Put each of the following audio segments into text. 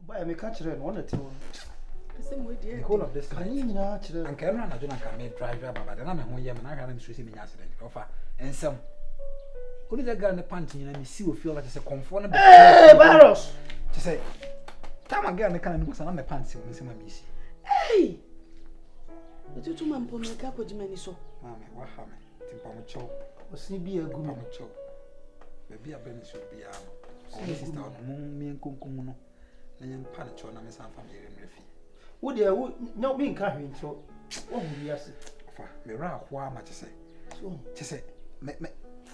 Buy me catch it one at all. The whole of this Can actually and can run a Jonah can drive but then I'm home and I haven't seen me accident offer and some. Only the girl in the panty and see will feel like it's a comfortable. Hey, Barros! To say, time again, the kind of books on the pants in some missy. Hey! The two man for me, Capo Jimmy so. Mammy, what happened? Timpamucho, Was he be a good Pamucho. Maybe a Benny should be a sister on Moon, me and Kunkuno, and Panicho, and Miss Family in Refi. Would you not being carrying so? Oh, yes. Me ra why much say. So, To say, me,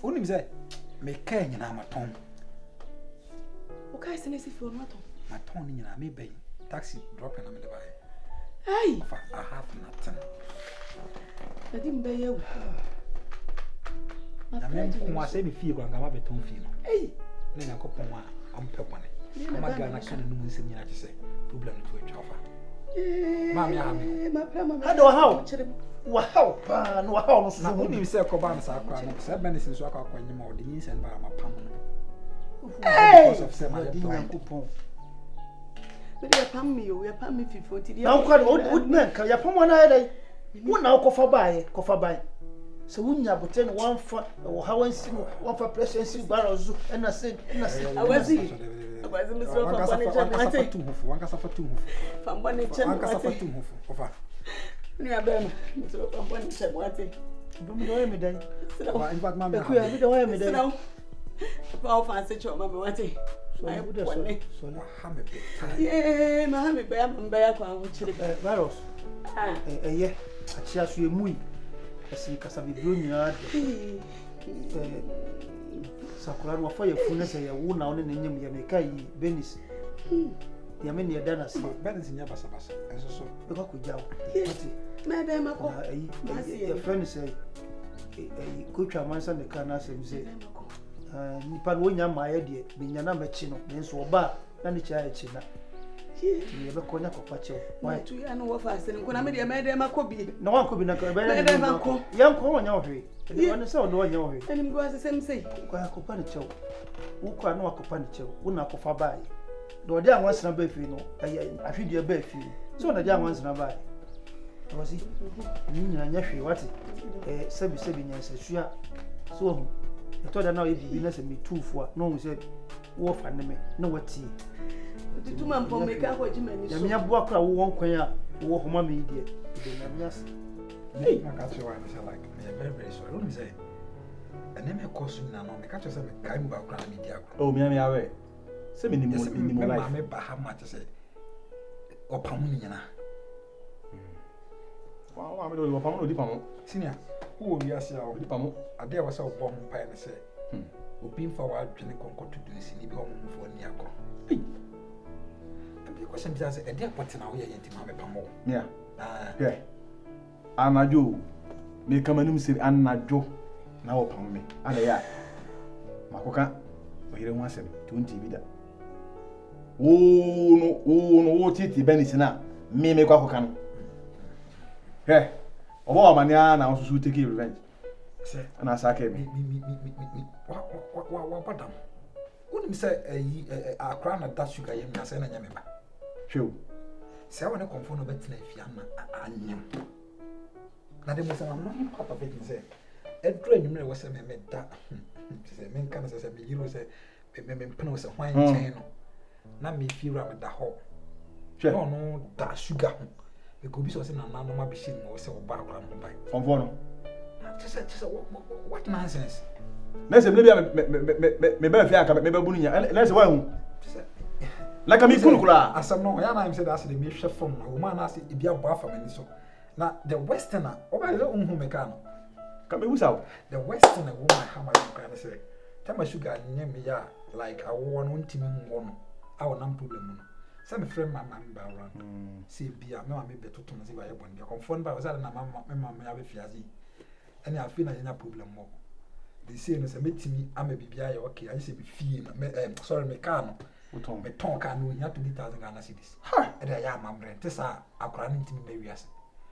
only say, me cane and I'm a tongue. Okay, send us if you're not. My tongue in a me bay, taxi dropping on the bay. Hey! I have nothing. I didn't pay you. I mean, I say, me feel going to have a tongue feel. Hey! Then I go on, I'm pepperoni. I'm a gun, I can't know what's in the say. Problem to a chopper. Mammy, My I know how. Wow, pan, wow, now, only you say, Cobans are crying. 7 minutes is what I call you more the news and by my palm. Hey! Because of semi Coupon. But you pam me, you pam me 50. Now, quite old man, can you put one eye? One now coffee by. So, wouldn't you have 10 1 for how I see 1 for presidency barrels and I said, I was it. I was in the one cast for 2 from 1 and 10. One cast for 2 over. Near them, so from 1 and 10. What it? Don't know me then. In fact, Mamma, I don't want me then. How fancy your mamma, what it? I would have one. Yeah, my bear and bear Barros. Yeah, I chance you muy. I see Casabi Brunia. Sakura, what for your fullness, a wound on in the Yamakai, Venice. Yamini Dana, Venice in Yabasabas, as a so. The cock with Jow. Madame, your friend say, a good man, the canal say. Nipa wonya maede binya na machino nenso oba na ne cha china ye be konya kopache why to ya no wo fast nko na me de mede makobi na wanko bi na ka be na mako yanko wonya ohwe e wona se wonya wonya ohwe enim go asem sei kwa akopa ne chew wo kwa na akopa ne chew wo na akofa bai do de anwansena ba fi no ahwedie ba fi so na de anwansena bai ozi ni nyina nya hwe wate sabi nyansasua so I told her now if you business me 2 for no said wo fa ne me no wati the 2 man for make up what you mean so ya bo akra wo won kwan a wo homa me die de na mias hey I catch you and say like me very sorry let me say and then me course na no me catch you say me kai mu ba kra na media oh me awe say me ni mo life me ba ha ma say opamu ni nyana wow me do opamu no di pamu senior who we are see our pamu ade wa say obom pa na say obi mfa wa adwene konkoto do si ni bi o mu fo ni akọ and the question be say e dey pot na wo ye yenti ma me pamu yeah yeah anajo me kamanum sir anajo na wo pamu me ana ya makoka oyire ho asem 20 bida no titi benisi na me kwa koka no yeah obo amania na osusu take revenge say ana sake me wa padam unim say akra na da sugar yem na say na nyame ba hwew say wona konfo no betina afia na anyam na dem say no part of it say edra nyumre wo say me da say me kan say me yiro say me mpena say hwan chen no na me fiira me da ho no da sugar ho because obi so say na no ma be shin wo say wo ba akra no bai onfo no just what nonsense na say me ba fi aka me ba bunu nya na say wa hu like am full kula asam no ya na im say that say me hwe from na wo ma na say e bia bo afa mani so na the westerner oba le unhu me ka no ka me wusa the westerner wo ma ha ma ka na say tama sugar nya me ya like awo no ntimi ngo no awo nam problem no say me friend mama me ba ran say bia me ma me betoto na say ba ye bon bia confirm ba say na mama ya be fiazi any I feel na problem mo they say no say metimi ama bibia ya okay I say be fee na sorry me car no me ton car no nya 20,000 Ghana cedis ha e da ya mamre te sa akora ni ntimi me wiase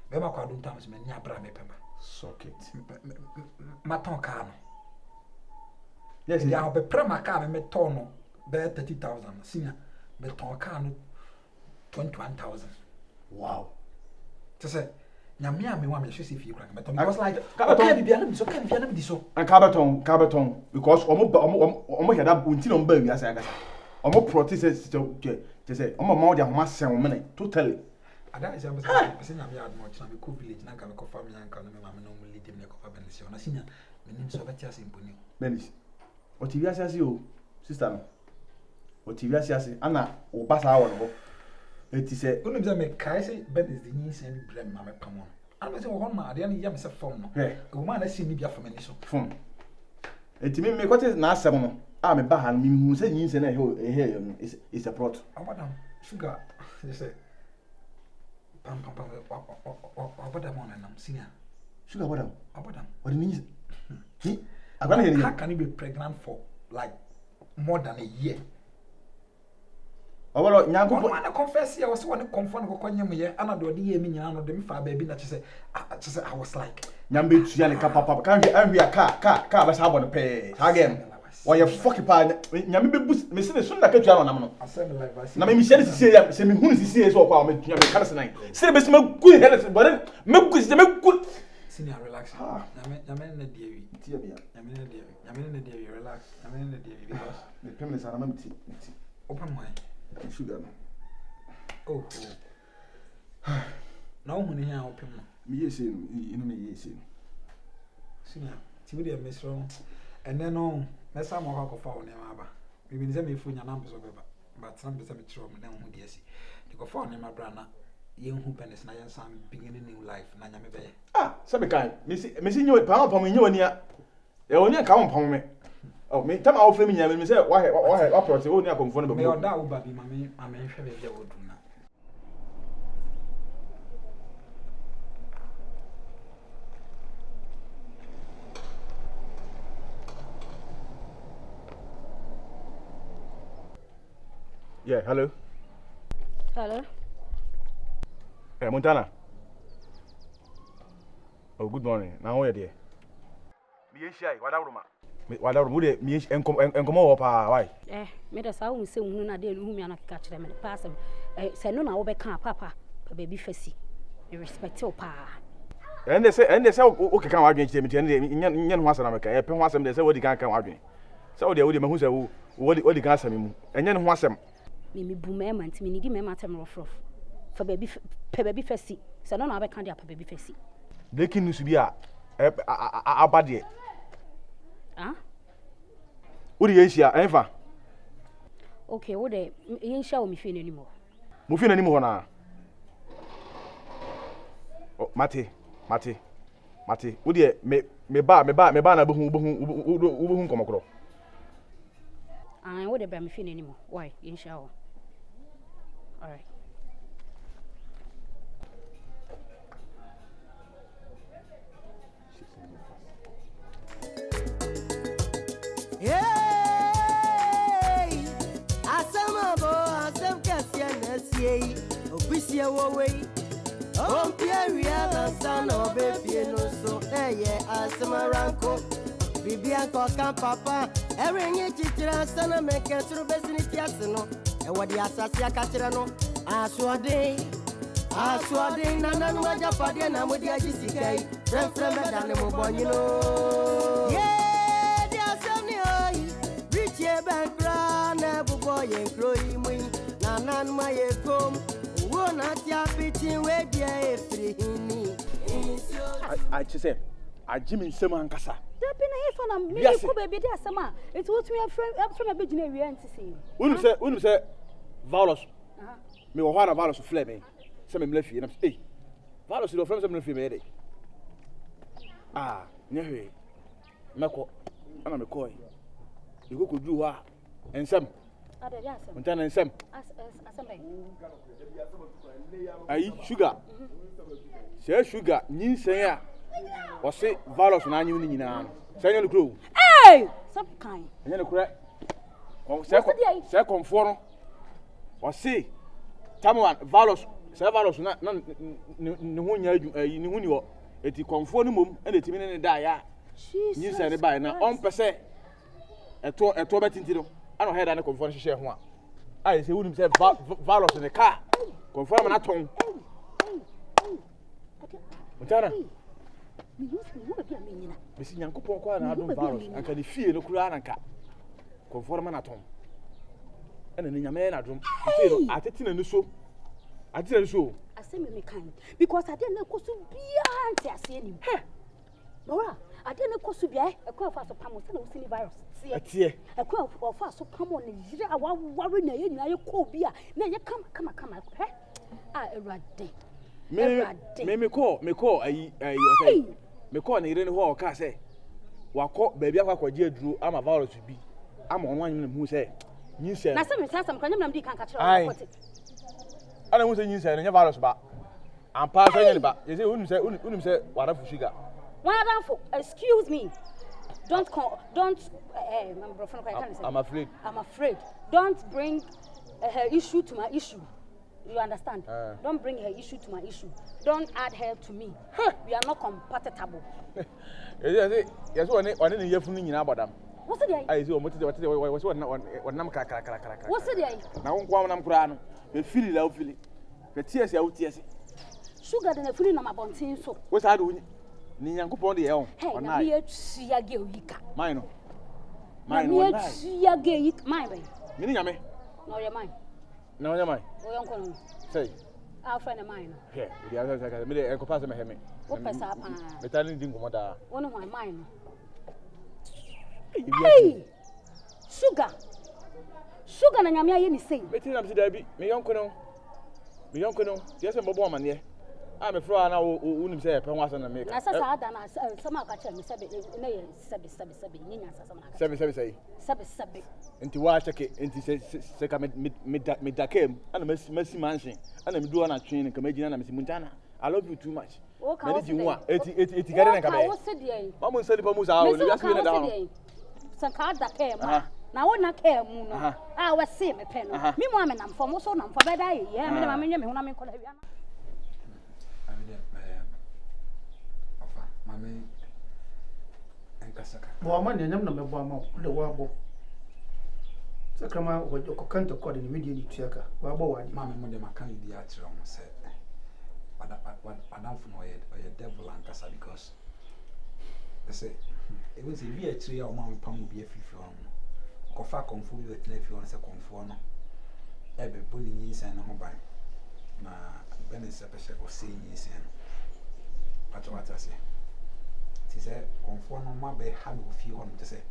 be ma kwa don times me nya bra me pema socket ma ton car no yes ya be prema car me ton no be 30,000 senior be ton car no 21,000. Wow. Just say, Nyamia me want me should see if you crack. But I was like, Kabeton. okay, be an so can be an so. And Carberton, because almost had that until on baby as I got. Almost protest to say, oh, my mouth, I must sell money, totally. And that is I'm saying I'm much and cool village, and I can confirm me and can normally lead them like a benediction. I see my name so better simple. Benis. What you as you, sister? What you as Anna or pass our it is a good example. Kaisi Ben is the news and blame Mamma Pamon. I was one man, the only young phone. A woman I see me be a feminist phone. It may make what is not some. I'm a bahan, who said you send a hair is a prot. Oh, madam, sugar, they say. Pam, what I'm on and I'm senior. Sugar, what What means I'm going to hear. How can you be pregnant for like more than a year? Oh, well, now go on. I confess, I was one to confront Coconia, and I do the meaning of them for baby that you say. I was like, Yambi, Yanica, Papa, can't be angry a car, but I want to pay again. Why you fucking part? Yambi, Mr. Soon like a John. I said, like, Michelle is here, send me who is here, so I'll make you a Carson. Say, Miss good health, but milk is the milk good. Senior, relax. Yaman the dear, relax. Yaman the dear, because the feminists are empty. Open mind. Sugar. Oh, no one here open. Me, yes, Senior, Timudia Miss Wrong, and then on, that's some more of our name. We will send me for your numbers of but some percentage from them who dear see. You go for my brother, young who pennies, and some beginning new life, Nanyame Bay. Ah, some kind, Missing you at Pound Pommy, you and ya. You only come upon me. Oh, me, come out for me, and say, why, opera, only a comfortable. Me or that, baby, mammy, I may have a would do now. Yeah, hello. Hello. Hey, Montana. Oh, good morning. Now, where are you? Me and Shay, what are we? Me and come over, why? Me the sound say, no, I didn't whom you are catch them and pass them. Say, no, I will be papa, baby Fessy. You respect your pa. And they say, okay, come against them, and once America, a pen was them, they say, what you can't come again. So they would who say, what you can't say, and then once them. Me boom man, to me, give me a matter of for baby Fessy. So no, I can't up baby Fessy. They can use to be a bad year. Huh? What do you say, Eva? Okay, what they ain't show me feel anymore. Moving anymore now. Oh, Mate. What do you me ba na who come across? I would have me feel anymore. Why? In shower. All right. Hey, asam kasia nasi, obisia way. Oh, Pierre, son of baby, no so. Hey, asam ranko. Bibianco can papa. Every year, teacher, son of make a true business. Yes, and what the Assasia Catrano. I swear, Nana, what your father and I'm with the IGCK. Friend, than the mobile, you know. Yeah, there's only rich background, never boy and crowing. Nana, my comb. Won't not your pitching where they I just say, I Jimmy Seman Cassa. There been a phone on me, baby, dear summer. It was me a friend up from a big name to see. When you say, Valos, me or one of Valos of Fleming, some left you, and hey, Valos, your friends, some left you, ah, near here. Mako, I'm a coy. You could do her, and some. And some. Aye, sugar. Say sugar, nin say, or say Valos and I knew in an say the crew. Hey, some kind. And then a crack. Second forum. Or say, Tamuan, Valos, Savalos, none, you it is conformum and it's in die. You said by now on per se a torment into. I don't have any conformation share one. I say, wouldn't say Valos in the car. Confirm na ton. Mutana. Mesi Nyankopon kwa na adom virus. Anka ni fie no kura na nka. Confirm na ton. Ena ni nyame na adom. Fie no atete na ni so. Atete na so. Asemi me kan because ade na koso bia anti ase ni. Nora, ade na koso bia e kwa fa so pamo se na usini virus. Atie. E kwa fa so pamo na yire awaware na ye nyina ye ko bia na ye kama he. Erade. Me call ayi say. Me call na ire ne ho o ka say. Wakọ baabi akwaje aduro ama virus bi. Ama onwan nyim hu say. Nyinse. Na se me sasam kwanyam nam di kan ka kire o. Ana hu say nyinse ne virus ba. Ampa say ne ba. Ye say unim say warafu sugar. Warafu, excuse me. Don't I'm afraid. Don't bring her issue to my issue. You understand? Don't bring her issue to my issue. Don't add her to me. We are not compatible. Yes, one in your phone in Abadam. What's the idea? I see what nam crack. What's the idea? Now, one am crown. You feel it out, feel it. The tears out, yes. Sugar than a feeling of my bontin, so what's I doing? Nyanko the elm. Hey, now here to see a girl. Mine. Mine, see a gay, mine. Meaning, I no, your mind. No, your mind. Oh, uncle. Say, our friend of mine. Here, the other side, I made a compass of my helmet. What pass up? The telling didn't come out. One of my mind. Hey, sugar. Sugar, and I'm here, say. Betty, I'm the Debbie, my uncle. My uncle, yes, I'm a woman, yeah. I'm a fraud now, wouldn't say a pen was on the make. I said, some of the Sabby. Into watch a cake, into Middakem, and a messy mansion, and I'm doing a train and comedian and Miss Montana. I love you too much. What you want? It's getting a cabin. Almost said the Pomus out, just win it down. Some card that came. Now, what not care, Moon? I was seeing a pen. Me, woman, I'm for most of them for better. Yeah, I'm in Colaviana. Mami enkasaka bo amane nyam na mebo ama de wabo sakrama wo kokanta kode ni video ni tuaka wabo wadi mami mo de maka ni dia atire mo se adam for no devil ankasa because they say it was a be atire o mami pam bi afifi on ko fa konfo bi wetin afi on se konfo no ebe boni nyinsan no ho ban na bene se pese ko se nyinsan patwata se ti se konfo no ma be ha no fi ho no ti se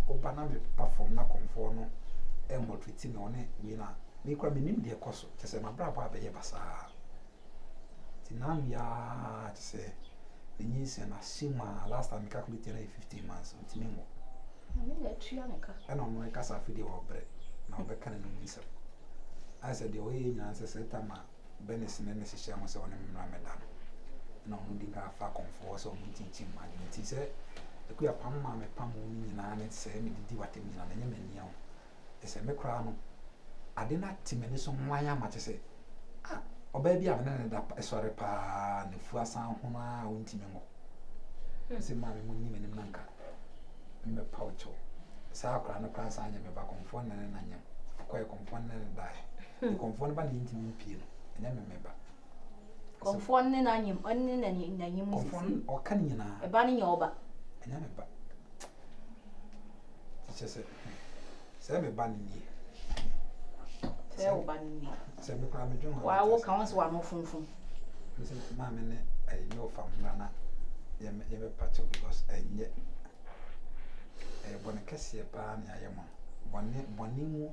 oba na me perform na konfo no e mo treat me one we na me kwa me nim de ekoso ti se ma bra ba be ye basa ti na mi ya ti se the news and asima last time calculate 15 months ti me mo me le tria nka e no no e kasa fi de ho bre na obe kan no nisa I said the way nya se tama benes ne ne se sha mo se one me na me da no ndi ga fa konfo so mo tintin ma di se e ku ya pam ma me pam ni na ne se me di watem ni na nya me nia o e se me kra no ade na timene so nwanya ma te se ah oba bia me na da sore pa ne fu asan ho na o ntime mo se ma me mo ni me na nka me pa o cho sa kra no kra sa nya me ba konfo na na nya ko e konfo na da e konfo na ba ni ntime pie no nya me ba konfon ne na nyim onni na nyim konfon o kan nyina e ba ni nyoba enya me ba se me ba ni se o ba ni se me kwa me dwon wa wo kan so wa no funfun se ma me ne ai no fam na ye me patch because enye bone kase pa na ye mo bone mu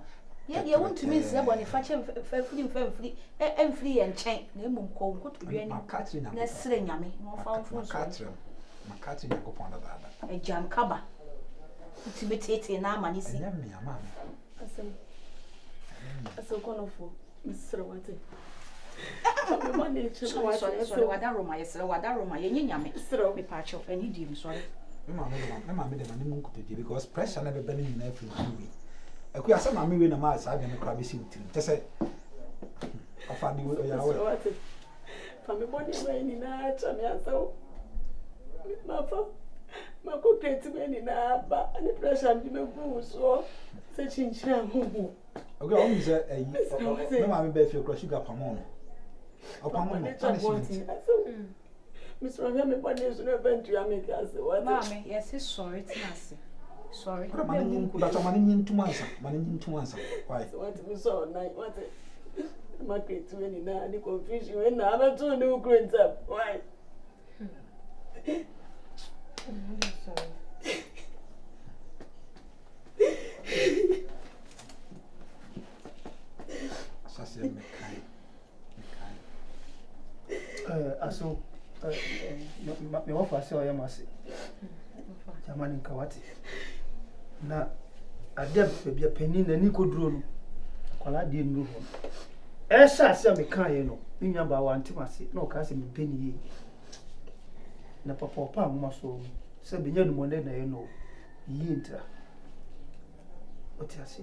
ye want to miss bone fa chem fa fri enfri ye nchen na emum ko nkoto wi ani na sire nyame no fa funfun so makati ni ko ponda dada e jam kaba ultimate na amani si enya me ama Aso konofo Mr. Wate. Sorry, wada Roma, ye nyame. Me pacho, any dim sorry. Me ma me de mani mun kutoje because pressure na be bani na afi we. Aku ya sama me we na ma sa ga me kra be si utim. Te se afa ni we ya we. Wate. Fa me boni we ni na cha me aso. Ma fa. Ma ko kreti we ni na ba, ani pressure bi me gu so. Se chinchira hu. Okay, I'm say me ma me be fi kro sugar pamon. Miss Ranga, me one is an event to America. Mammy, yes, it's sorry, it's nasty. Sorry. But I'm in 2 months. Managing 2 months. Why? What we saw night, what it? My great 29, the confusion, and I'm not doing new grades up. Why? Sorry. Aso me wafa se oya mase jamani nkawati na ade bebia panin na ni koduro no kwala de nru ho esha se me kan ye no nwa ba wa ntimase na o ka se me peni ye na papa pa nwoma so se benya no mo na ye no yi ntra otiase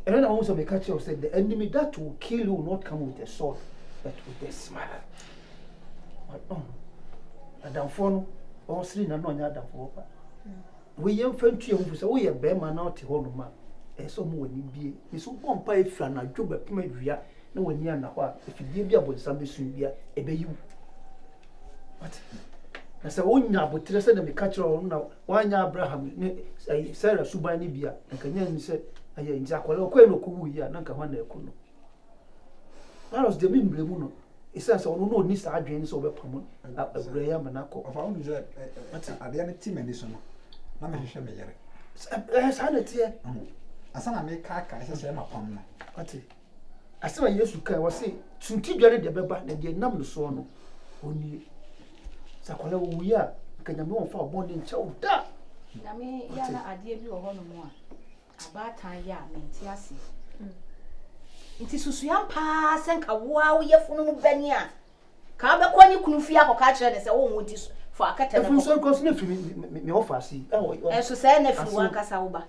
and I also make you say the enemy that will kill you will not come with a sword but with a smile. Adam phone or sitting and on Adam for we young friend to you, so we are bear man out to hold man. And so when you be, it's one pie flan, I job at Pimavia, no one near now. If you give you about something soon, be a bay you. What? I said, oh, now, but tell us that we catch all now. Why now, Abraham, Sarah Subani Bia, and can say, I am Jacques, no cool, ya, Nanka one day. That was the mean blue. It says, oh, no, Miss Adrian's over Pomon, Graham and Uncle. I found that at the end team and this one. Let me show me. As I had it here. As I make caca, I say, my pom. I saw I used to care, was say, soon to get the baby, and the number so only Sakola, we are, can you know for bonding child? I mean, Yana, I gave you a whole more. About time, yeah, Tiasi. It is Susian pass and Kawa, we are from Benia. Kaba Kwani Kunufia or catcher and say, oh, what is for a cat and so goes me offer. See, oh, so say, if you want Casauba.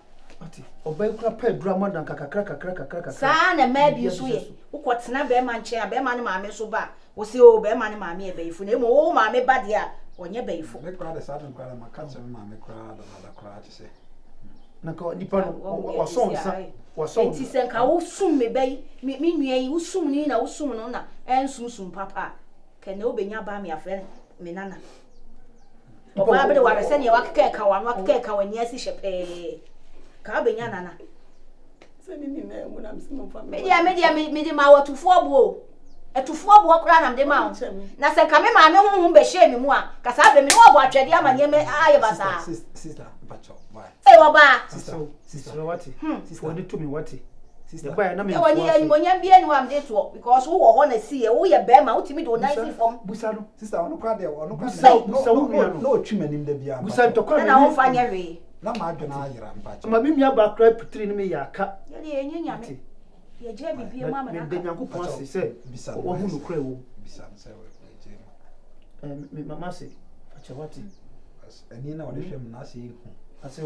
Obey crap, drama than cracker. Son, and maybe you sweet. Who quite snap Bearman chair, Bearman, mammy, so bad. Was the old Bearman, mammy, bay for name, oh, mammy, badia, on your bay for. Make crowd a sudden crowd, my cats and mammy crowd, another crowd to say. Nako nipa wa so it is en ka wo sum me bay me nua yi wo sum ni na wo sum no na en sum papa ke na obenya ba me afre me nana oba be de wa se ne wa keke ka wa no keke ka wa ni asi hyepe ka obenya nana se ni na mu na msi mo fa me dia ma watufo abuo etufo abuo kura na mde ma na se ka me ma me hu be hye me mu a ka sa be me wo abuo atwede amanye me aye basa sister bacho why Baba. Sister, what? Sister, to me what? Sister, why? I mean, when you be anyone did to because who want to see who your bear mouth me do nice from Busano. Sister, I don't cry there. No, treatment in the beer. Busan to come and I won't find your way. No, my general, my baby, about cry putting me a cat. Your Jabby be a mamma and then Uncle Ponce said, beside one who cry. Beside, Mamma say, what? And you know, I see. I say,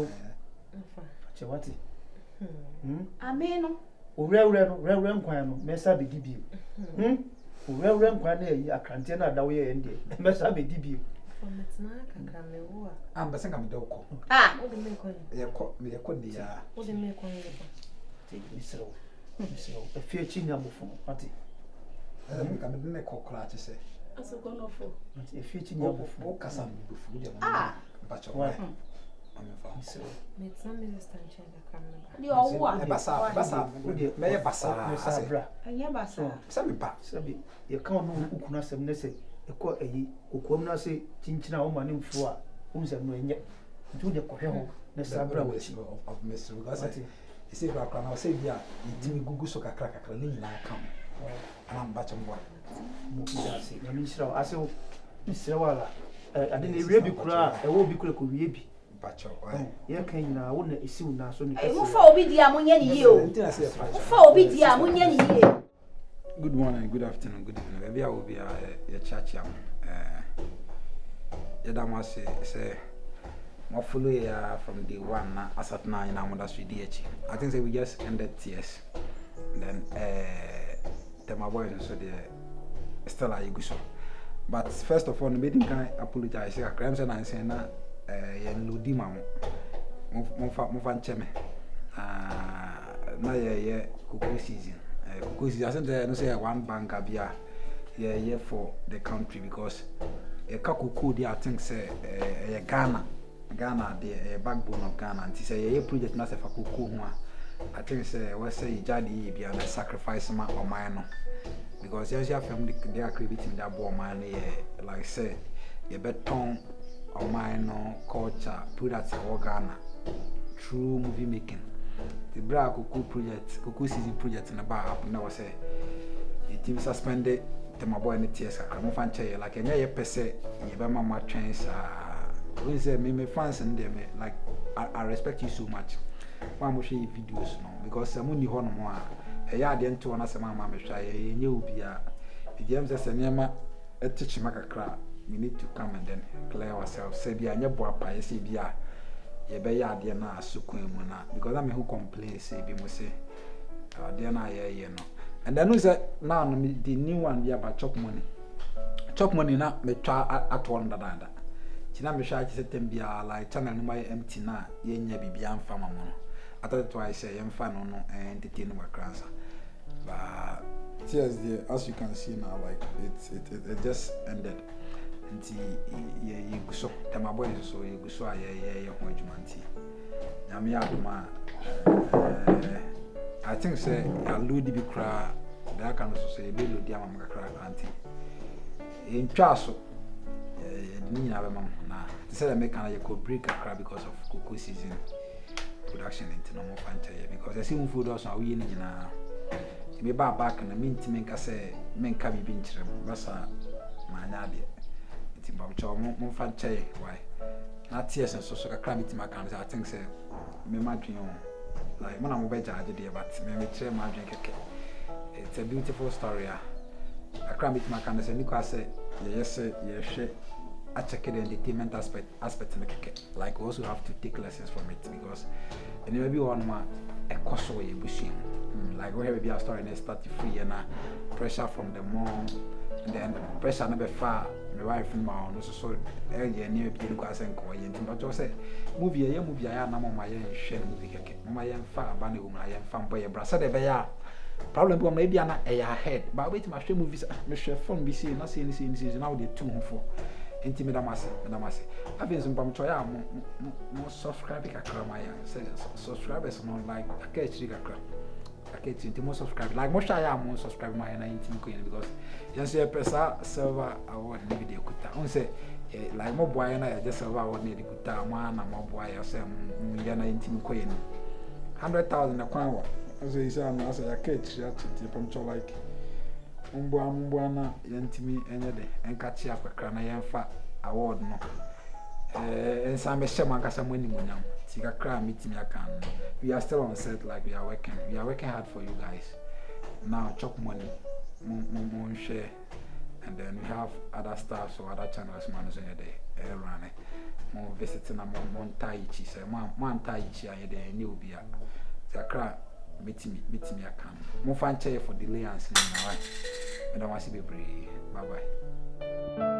Chawati. Amen. Reverend Quano, Messa be debut. Reverend Quane, a cantina that way ended. Messa be debut. I'm the second dog. Ah, what me a could be. What do you make on take me so? A few chinambo from Matty. I'm going to call Clara to say. As a gun of a few chinambo from Cassam before. Ah, but you are what? Bassa, may Bassa, and your bassa. Sammy, you can't know who can say, Nesse, a quite a ye, who come say, Chinchina woman in Fua, who's a no yet. Do the Cohel, Nessa of Miss Rugasi. He said, I say, yeah, you didn't go so crack a clean like come. And I'm batching one. I mean, I said, Mr. Walla, I didn't really cry, I won't be quick with you. Yeah, can you? I wouldn't assume now. So, good morning, good afternoon, good evening. Maybe I will be a church. Yadama say, my follow from day one as at 9 I'm on DH. I think we just ended TS. Then, my boys and so they still are you so. But first of all, the meeting can apologize. I crimes and I say na. Yen Ludima Mofan Cheme. Na ye cookie season. Cookie season, no say one bank abia. yeah for the country because a cocoa there I think say Ghana the backbone of Ghana and say a project na say for cocoa I think say we say jadi be an sacrifice ma or mine because yes your family they are creating that boy man like say you beton or mine culture put that in Ghana through movie making the bra cocoa project cocoa season project in the bar up now say the team suspended the my boy in the tears I'm fan chair like any ye pese ye be mama chance we say me fans and them like I respect you so much why mo share videos no because some ni ho no mo a ya de nto na sama ma me hwa ye nye obi a the James say nema etich makakra we need to come and then clear ourselves say bia nye bo apa ye say bia ye be ya de na asukun mu na because am who complain say bi mo say de na ye no and then say now the new one be about chop money na me twa at 100 China me sha chi setem bia like channel no my empty na ye nya bibia mfa ma mo no atata to I say ye mfa no no entertain wa kransa but Tears there, as you can see now, like it just ended. nti ye guso tema boy so ye guso ye ho adwumanti nyame ya adoma I think say ya load bi kra da kan so say be load ya mama kra anti in twaso ni na be mam na they say make an ye ko break kra because of cocoa season production into no more fancha because I see food also we ni na me ba back na minti menka say menka bi nchirem basa ma nya de nti mbamcho mo fancha why na tears so kakra miti makan I think say me madwen like when I'm better at it, but me try my drink. It's a beautiful story. I can't meet my kind of say, Nico say, yes, I check the entertainment aspect in the cake. Like we also have to take lessons from it because and maybe one more a cost away bushing. Like we have a story and start free and pressure from the mom and then pressure never far. My wife and my own so earlier near Piluka and Koy and but say movie I na mama yen share movie keke mama yen fa abane wo ma yen fa boy bra say de be ya problem be maybe na e ya head but wait my share movies me share phone be see na see now dey too for enti me da mase afi so pam choya mo subscribe kakra ma yen say subscribers no like akechiri kakra akechiri mo subscribe like mo share mo subscribe ma yen 19 coin because yes a pesa server award ni video kuta on say like mo boy na just server award ni kuta ma na mo boy say ya 19 coin 100,000 na kwan wa so you say na say akech ya titi pamcho like mbwa na yantimi enye de enkachi akakra na yemfa award no ensa me shema nkasa mani munyam ti kakra mitimi akan we are still on set like we are working hard for you guys now chop money mon share and then we have other staffs or other channels managing the run mo visiting na mon taichi say man taichi aye de ni obi a zakra mitimi akan mo fan chair for delay and sin na why and I want to be bye bye.